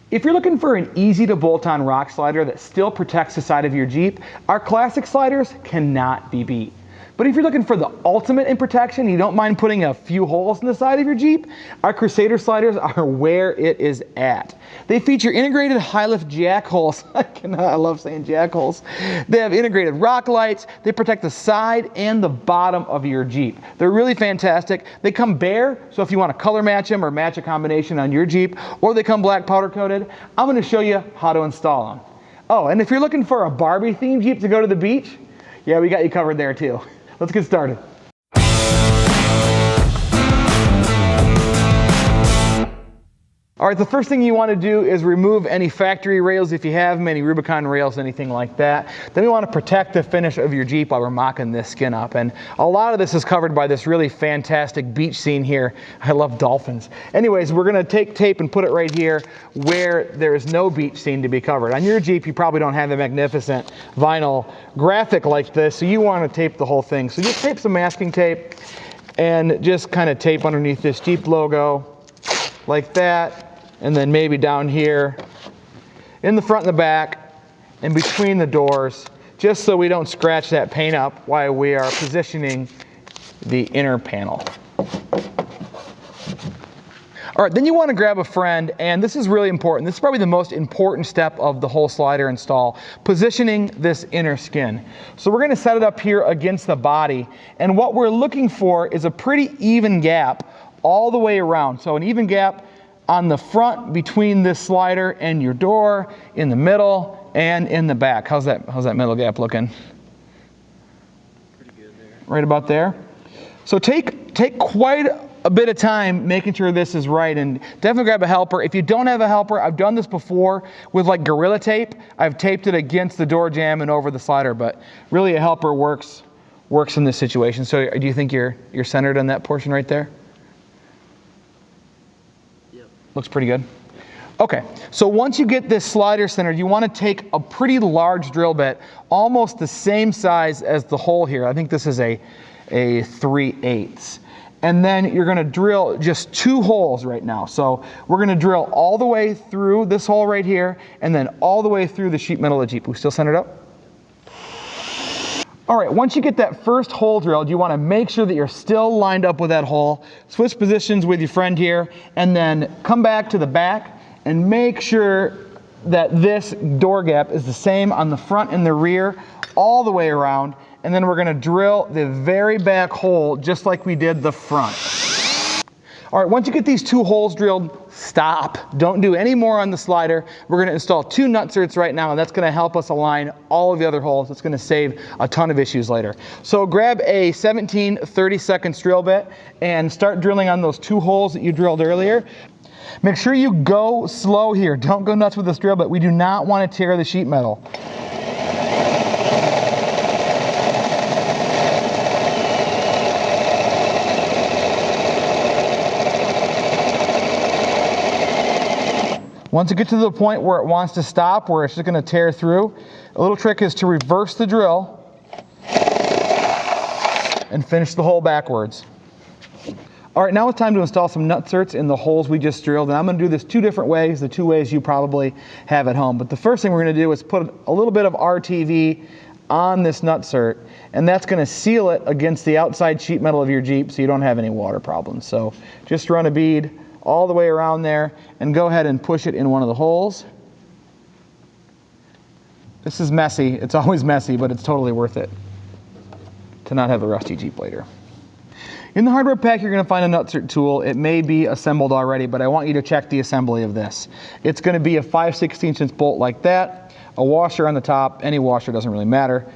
If you're looking for an easy to bolt on rock slider that still protects the side of your Jeep, our classic sliders cannot be beat. But if you're looking for the ultimate in protection, you don't mind putting a few holes in the side of your Jeep, our Crusader sliders are where it is at. They feature integrated high-lift jack holes. I love saying jack holes. They have integrated rock lights. They protect the side and the bottom of your Jeep. They're really fantastic. They come bare, so if you want to color match them or match a combination on your Jeep, or they come black powder coated, I'm going to show you how to install them. Oh, and if you're looking for a Barbie themed Jeep to go to the beach, yeah, we got you covered there too. Let's get started. All right, the first thing you want to do is remove any factory rails if you have them, any Rubicon rails, anything like that. Then we want to protect the finish of your Jeep while we're mocking this skin up. And a lot of this is covered by this really fantastic beach scene here. I love dolphins. Anyways, we're going to take tape and put it right here where there is no beach scene to be covered. On your Jeep, you probably don't have a magnificent vinyl graphic like this, so you want to tape the whole thing. So just tape some masking tape and just kind of tape underneath this Jeep logo like that. And then maybe down here in the front and the back and between the doors, just so we don't scratch that paint up while we are positioning the inner panel. All right, then you want to grab a friend, and this is really important. This is probably the most important step of the whole slider install, positioning this inner skin. So we're going to set it up here against the body, and what we're looking for is a pretty even gap all the way around. So an even gap on the front between this slider and your door, in the middle, and in the back. How's that middle gap looking? Pretty good there. Right about there. So take quite a bit of time making sure this is right, and definitely grab a helper. If you don't have a helper, I've done this before with like Gorilla Tape. I've taped it against the door jamb and over the slider, but really a helper works in this situation. So do you think you're centered on that portion right there? Looks pretty good. Okay, so once you get this slider centered, you want to take a pretty large drill bit, almost the same size as the hole here. I think this is a 3/8. And then you're going to drill just 2 holes right now. So we're going to drill all the way through this hole right here, and then all the way through the sheet metal of the Jeep. We still centered up? All right, once you get that first hole drilled, you want to make sure that you're still lined up with that hole. Switch positions with your friend here, and then come back to the back and make sure that this door gap is the same on the front and the rear all the way around. And then we're going to drill the very back hole just like we did the front. All right, once you get these 2 holes drilled, stop. Don't do any more on the slider. We're going to install 2 nut certs right now, and that's going to help us align all of the other holes. It's going to save a ton of issues later. So grab a 17 30-second drill bit and start drilling on those 2 holes that you drilled earlier. Make sure you go slow here. Don't go nuts with this drill bit. We do not want to tear the sheet metal. Once you get to the point where it wants to stop, where it's just going to tear through, a little trick is to reverse the drill and finish the hole backwards. All right, now it's time to install some nut certs in the holes we just drilled, and I'm going to do this 2 different ways, the 2 ways you probably have at home. But the first thing we're going to do is put a little bit of RTV on this nut cert, and that's going to seal it against the outside sheet metal of your Jeep so you don't have any water problems. So just run a bead all the way around there and go ahead and push it in one of the holes. This is messy. It's always messy, but it's totally worth it to not have a rusty Jeep later. In the hardware pack, you're going to find a nut cert tool. It may be assembled already, but I want you to check the assembly of this. It's going to be a 5/16" bolt like that, a washer on the top, any washer, doesn't really matter,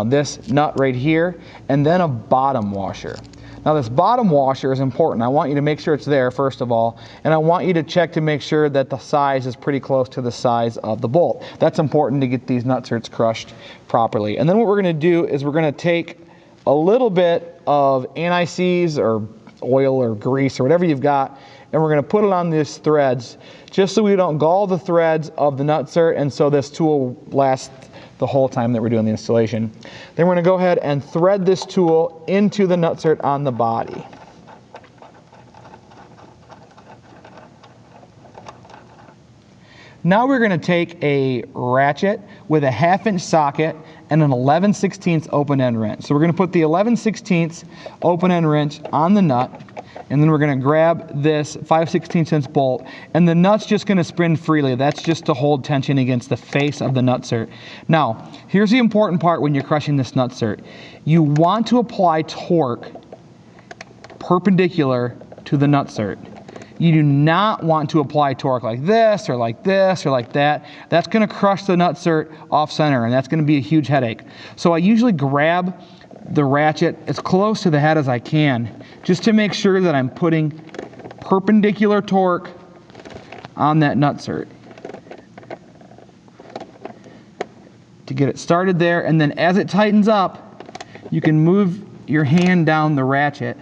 this nut right here, and then a bottom washer. Now this bottom washer is important. I want you to make sure it's there first of all, and I want you to check to make sure that the size is pretty close to the size of the bolt. That's important to get these nut certs crushed properly. And then what we're going to do is we're going to take a little bit of anti-seize or oil or grease or whatever you've got, and we're going to put it on these threads just so we don't gall the threads of the nut cert, and so this tool lasts the whole time that we're doing the installation. Then we're going to go ahead and thread this tool into the nut cert on the body. Now we're gonna take a ratchet with a 1/2-inch socket and an 11/16 open-end wrench. So we're gonna put the 11/16 open-end wrench on the nut, and then we're gonna grab this 5/16 bolt, and the nut's just gonna spin freely. That's just to hold tension against the face of the nut cert. Now, here's the important part when you're crushing this nut cert. You want to apply torque perpendicular to the nut cert. You do not want to apply torque like this or like this or like that. That's gonna crush the nut cert off center, and that's gonna be a huge headache. So I usually grab the ratchet as close to the head as I can, just to make sure that I'm putting perpendicular torque on that nut cert to get it started there. And then as it tightens up, you can move your hand down the ratchet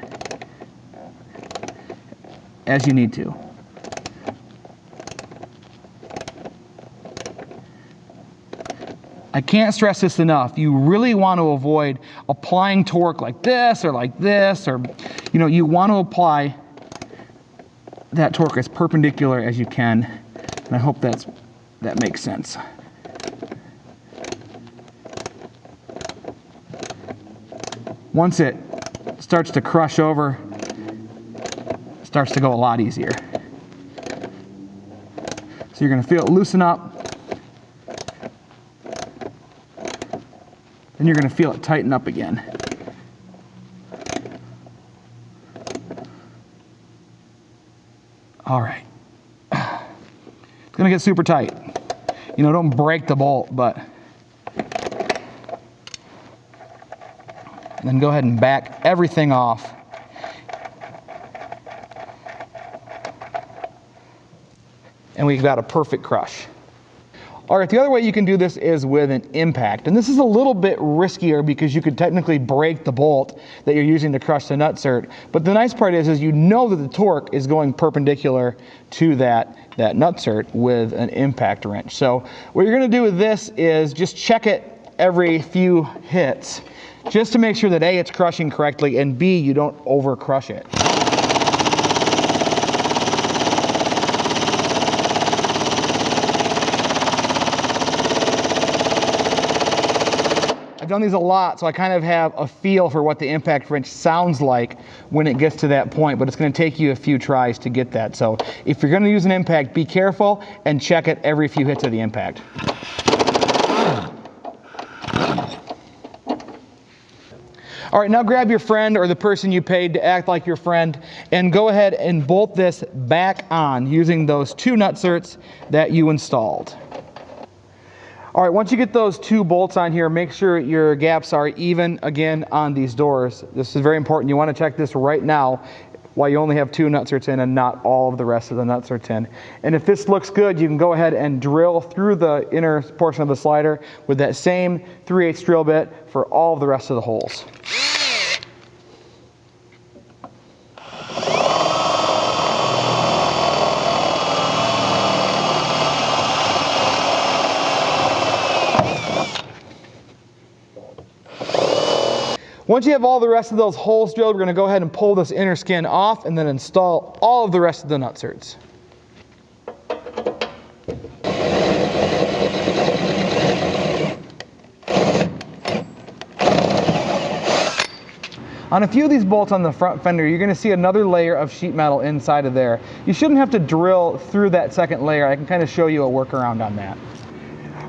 as you need to. I can't stress this enough. You really want to avoid applying torque like this, or you want to apply that torque as perpendicular as you can. And I hope that makes sense. Once it starts to crush over, it starts to go a lot easier. So you're going to feel it loosen up. Then you're going to feel it tighten up again. All right. It's going to get super tight. You know, don't break the bolt, but then go ahead and back everything off. And we've got a perfect crush. All right, the other way you can do this is with an impact. And this is a little bit riskier because you could technically break the bolt that you're using to crush the nut cert. But the nice part is you know that the torque is going perpendicular to that nut cert with an impact wrench. So what you're gonna do with this is just check it every few hits, just to make sure that A, it's crushing correctly, and B, you don't over crush it. I've done these a lot, so I kind of have a feel for what the impact wrench sounds like when it gets to that point, but it's going to take you a few tries to get that. So if you're going to use an impact, be careful and check it every few hits of the impact. All right, now grab your friend or the person you paid to act like your friend and go ahead and bolt this back on using those 2 nut certs that you installed. All right, once you get those 2 bolts on here, make sure your gaps are even again on these doors. This is very important. You want to check this right now while you only have 2 nut certs in and not all of the rest of the nut certs in. And if this looks good, you can go ahead and drill through the inner portion of the slider with that same 3/8 drill bit for all of the rest of the holes. Once you have all the rest of those holes drilled, we're going to go ahead and pull this inner skin off and then install all of the rest of the nut certs. On a few of these bolts on the front fender, you're going to see another layer of sheet metal inside of there. You shouldn't have to drill through that second layer. I can kind of show you a workaround on that.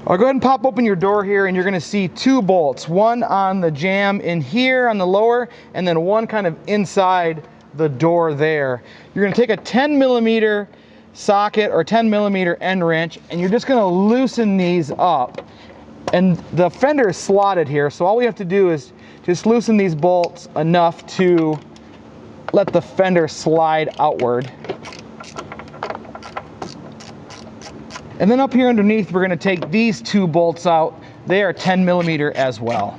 I'll go ahead and pop open your door here, and you're going to see 2 bolts, one on the jamb in here on the lower, and then one kind of inside the door there. You're going to take a 10mm socket or 10mm end wrench, and you're just going to loosen these up. And the fender is slotted here, so all we have to do is just loosen these bolts enough to let the fender slide outward. And then up here underneath, we're going to take these 2 bolts out. They are 10mm as well.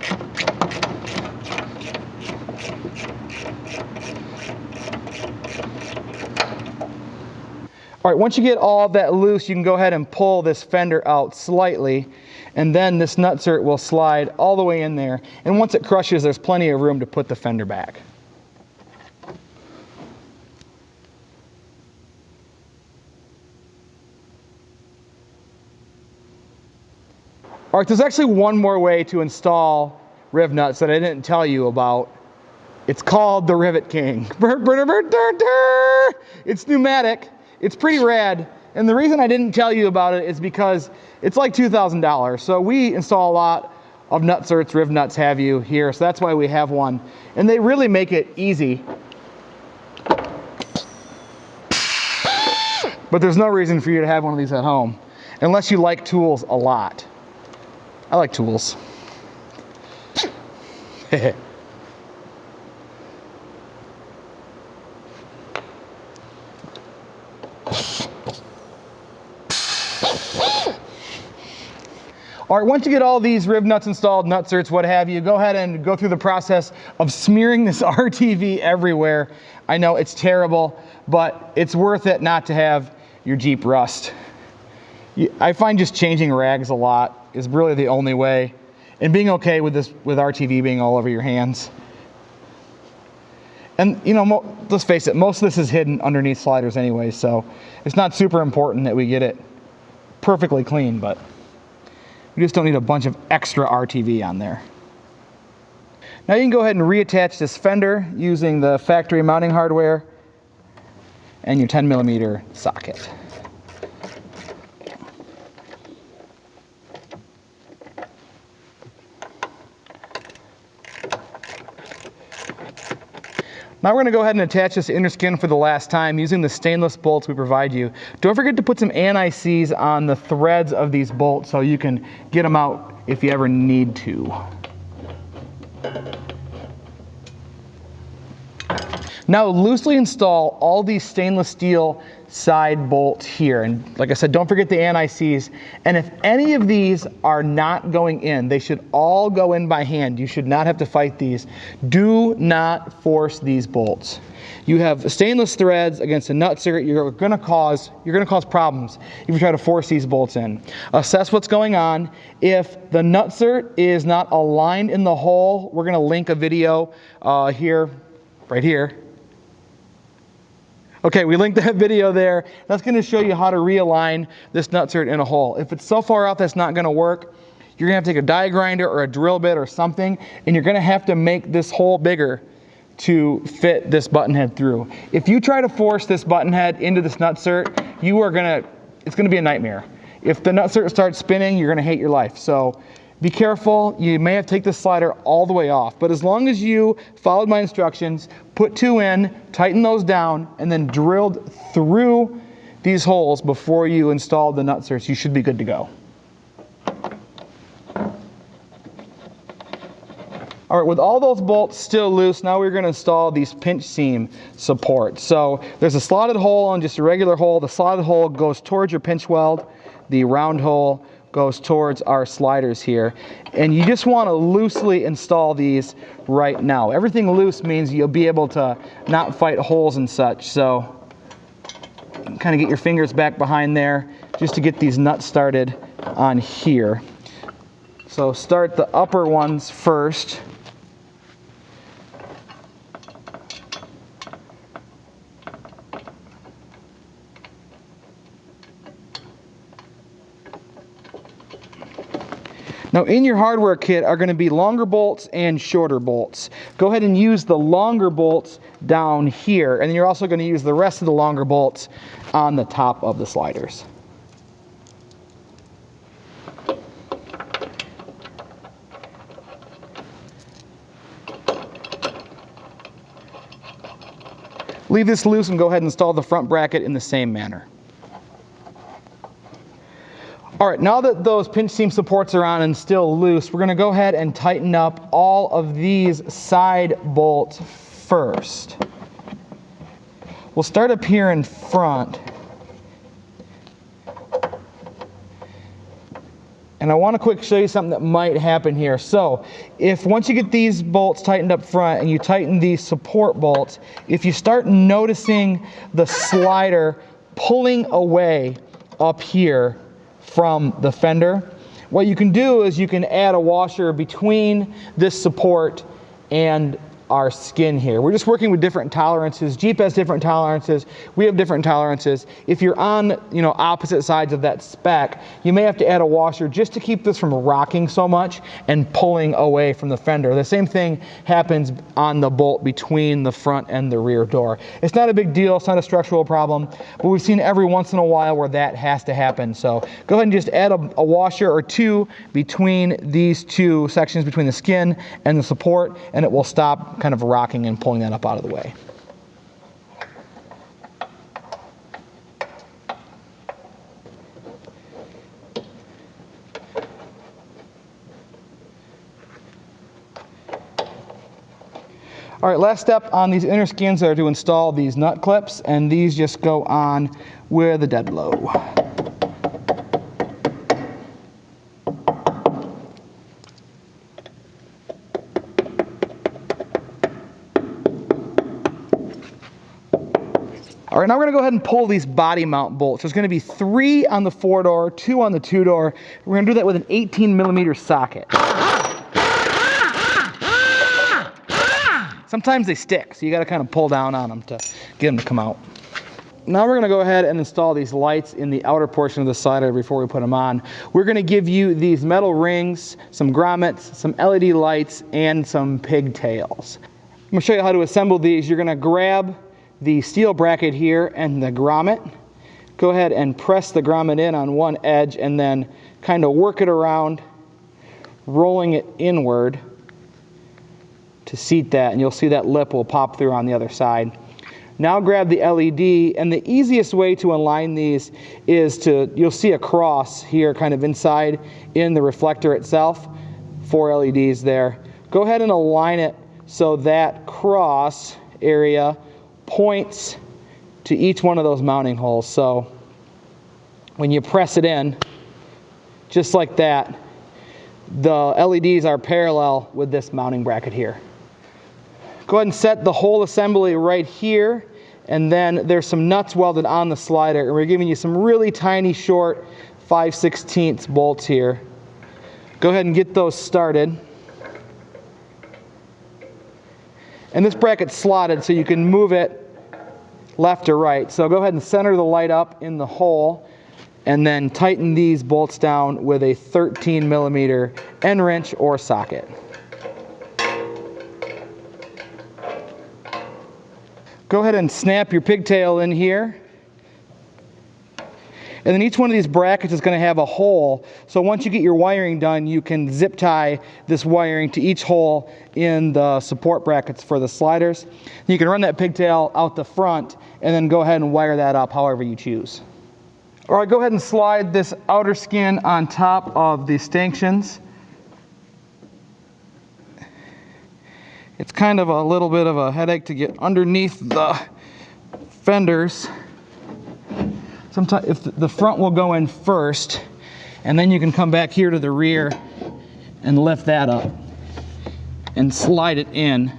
All right, once you get all of that loose, you can go ahead and pull this fender out slightly, and then this nut cert will slide all the way in there. And once it crushes, there's plenty of room to put the fender back. All right, there's actually one more way to install riv nuts that I didn't tell you about. It's called the Rivet King. It's pneumatic. It's pretty rad. And the reason I didn't tell you about it is because it's like $2,000. So we install a lot of Nut Certs, riv nuts have you here. So that's why we have one. And they really make it easy. But there's no reason for you to have one of these at home unless you like tools a lot. I like tools. All right, once you get all these riv nuts installed, Nut Certs, what have you, go ahead and go through the process of smearing this RTV everywhere. I know it's terrible, but it's worth it not to have your Jeep rust. I find just changing rags a lot is really the only way, and being okay with this, with RTV being all over your hands. And you know, let's face it, most of this is hidden underneath sliders anyway, so it's not super important that we get it perfectly clean, but we just don't need a bunch of extra RTV on there. Now you can go ahead and reattach this fender using the factory mounting hardware and your 10mm socket. Now we're going to go ahead and attach this inner skin for the last time using the stainless bolts we provide you. Don't forget to put some anti-seize on the threads of these bolts so you can get them out if you ever need to. Now loosely install all these stainless steel side bolts here, and like I said, don't forget the anti-seize. And if any of these are not going in, they should all go in by hand. You should not have to fight these. Do not force these bolts. You have stainless threads against a nut cert, you're gonna cause problems if you try to force these bolts in. Assess what's going on. If the nut cert is not aligned in the hole, we're gonna link a video here, right here. Okay, we linked that video there. That's going to show you how to realign this nut cert in a hole. If it's so far out that's not going to work, you're going to have to take a die grinder or a drill bit or something, and you're going to have to make this hole bigger to fit this button head through. If you try to force this button head into this nut cert, it's going to be a nightmare. If the nut cert starts spinning, you're going to hate your life. So be careful. You may have to take the slider all the way off, but as long as you followed my instructions, put 2 in, tighten those down, and then drilled through these holes before you install the nut certs, you should be good to go. All right, with all those bolts still loose, now we're going to install these pinch seam supports. So there's a slotted hole and just a regular hole. The slotted hole goes towards your pinch weld. The round hole goes towards our sliders here, and you just want to loosely install these right now. Everything loose means you'll be able to not fight holes and such, so kind of get your fingers back behind there just to get these nuts started on here. So start the upper ones first. Now in your hardware kit are going to be longer bolts and shorter bolts. Go ahead and use the longer bolts down here, and then you're also going to use the rest of the longer bolts on the top of the sliders. Leave this loose and go ahead and install the front bracket in the same manner. All right, now that those pinch seam supports are on and still loose, we're going to go ahead and tighten up all of these side bolts first. We'll start up here in front. And I want to quick show you something that might happen here. So if once you get these bolts tightened up front and you tighten these support bolts, if you start noticing the slider pulling away up here from the fender, what you can do is you can add a washer between this support and our skin here. We're just working with different tolerances. Jeep has different tolerances. We have different tolerances. If you're on, opposite sides of that spec, you may have to add a washer just to keep this from rocking so much and pulling away from the fender. The same thing happens on the bolt between the front and the rear door. It's not a big deal. It's not a structural problem, but we've seen every once in a while where that has to happen. So go ahead and just add a washer or two between these two sections, between the skin and the support, and it will stop kind of rocking and pulling that up out of the way. All right, last step on these inner skins are to install these nut clips, and these just go on where the dead low. All right, now we're gonna go ahead and pull these body mount bolts. There's gonna be 3 on the 4-door, 2 on the 2-door. We're gonna do that with an 18mm socket. Sometimes they stick, so you gotta kind of pull down on them to get them to come out. Now we're gonna go ahead and install these lights in the outer portion of the slider before we put them on. We're gonna give you these metal rings, some grommets, some LED lights, and some pigtails. I'm gonna show you how to assemble these. You're gonna grab the steel bracket here and the grommet. Go ahead and press the grommet in on one edge and then kind of work it around, rolling it inward to seat that, and you'll see that lip will pop through on the other side. Now grab the LED, and the easiest way to align these is you'll see a cross here kind of inside in the reflector itself, 4 LEDs there. Go ahead and align it so that cross area points to each one of those mounting holes. So when you press it in, just like that, the LEDs are parallel with this mounting bracket here. Go ahead and set the whole assembly right here, and then there's some nuts welded on the slider, and we're giving you some really tiny short 5/16 bolts here. Go ahead and get those started. And this bracket's slotted so you can move it left or right. So go ahead and center the light up in the hole and then tighten these bolts down with a 13mm end wrench or socket. Go ahead and snap your pigtail in here. And then each one of these brackets is going to have a hole. So once you get your wiring done, you can zip tie this wiring to each hole in the support brackets for the sliders. You can run that pigtail out the front and then go ahead and wire that up however you choose. All right, go ahead and slide this outer skin on top of the stanchions. It's kind of a little bit of a headache to get underneath the fenders. Sometimes if the front will go in first, and then you can come back here to the rear and lift that up and slide it in,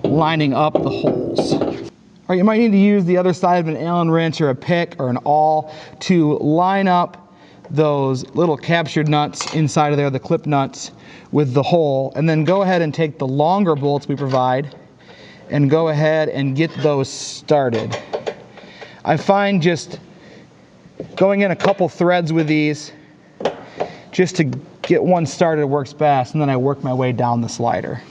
lining up the holes. All right, you might need to use the other side of an Allen wrench or a pick or an awl to line up those little captured nuts inside of there, the clip nuts, with the hole, and then go ahead and take the longer bolts we provide and go ahead and get those started. I find just going in a couple threads with these just to get one started works best, and then I work my way down the slider.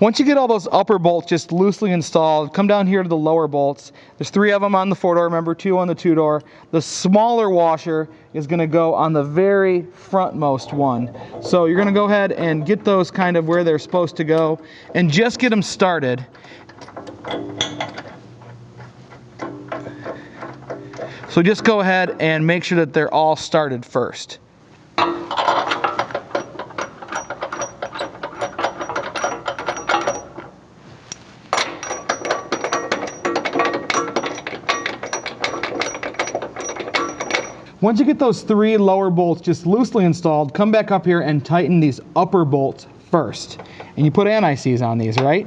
Once you get all those upper bolts just loosely installed, come down here to the lower bolts. There's 3 of them on the 4-door, remember, 2 on the 2-door. The smaller washer is going to go on the very frontmost one. So you're going to go ahead and get those kind of where they're supposed to go and just get them started. So just go ahead and make sure that they're all started first. Once you get those 3 lower bolts just loosely installed, come back up here and tighten these upper bolts first. And you put anti-seize on these, right?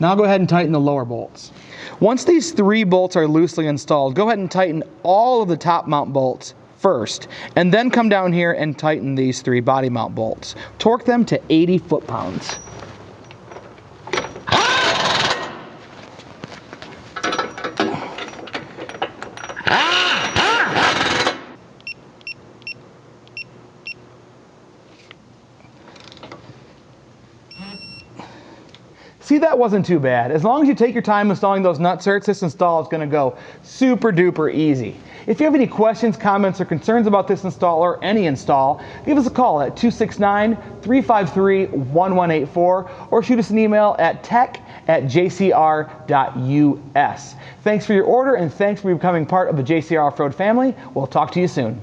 Now go ahead and tighten the lower bolts. Once these 3 bolts are loosely installed, go ahead and tighten all of the top mount bolts first, and then come down here and tighten these 3 body mount bolts. Torque them to 80 foot-pounds. See, that wasn't too bad. As long as you take your time installing those nut certs, this install is gonna go super duper easy. If you have any questions, comments, or concerns about this install or any install, give us a call at 269-353-1184 or shoot us an email at tech@jcr.us. Thanks for your order and thanks for becoming part of the JCR Off-Road family. We'll talk to you soon.